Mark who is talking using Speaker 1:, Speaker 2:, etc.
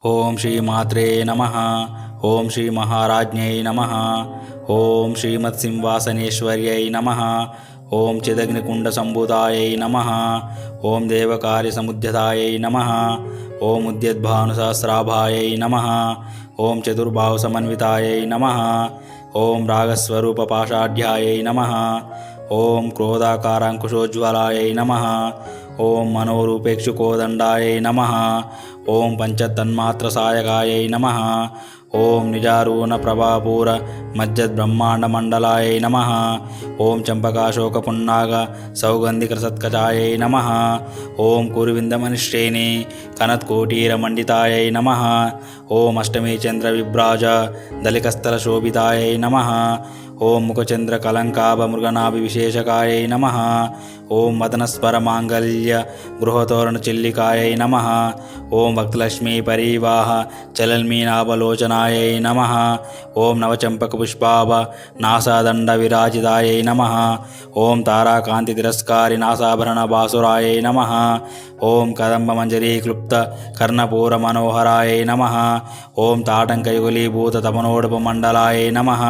Speaker 1: ఓం శ్రీ మాత్రే నమః. ఓం శ్రీ మహారాజ్ఞై నమః. ఓం శ్రీమత్సింహాసనేశ్వర్యై నమః. ఓం చిదగ్నికుండసంభూతాయై నమః. ఓం దేవకార్యసముద్యతాయై నమః. ఓం ఉద్యద్భానుసహస్రాభాయై నమః. ఓం చతుర్బాహుసమన్వితాయై నమః. ఓం రాగస్వరూపపాషాఢ్యాయై నమః. ఓం క్రోధాకారాంకుశోజ్వలాయై నమః. ఓం మనోరూపేక్షుకోదండాయై నమః. ఓం పంచతన్మాత్రసాయకాయై నమః. ఓం నిజారూణ ప్రభాపూర మజ్జద్బ్రహ్మాండమండలాయై నమః. ఓం చంపకాశోకపున్నాగ సౌగంధికసత్కచాయై నమః. ఓం కురువిందమనిశ్రేణి కనత్కోటీరమండితాయై నమః. ఓం అష్టమీ చంద్రవిభ్రాజ దళికస్థలశోభితాయై నమః. ఓం ముఖచంద్రకలంకాభమృగనాభివిశేషకాయై నమః. ఓం మదనస్వరమాంగళ్య గృహతోరణచిల్లికాయై నమః. ఓం భక్తలక్ష్మీ పరీవాహ చలన్మీనాభలోచనాయై నమః. ఓం నవచంపకపుష్పాభ నాసాదండవిరాజితాయై నమః. ఓం తారాకాంతి తిరస్కారి నాసాభరణ బాసురాయై నమః. ఓం కదంబమంజరీక్లుప్త కర్ణపూరమనోహరాయై నమః. ఓం తాటంకయుగలీభూత తపనోడపమండలాయై నమః.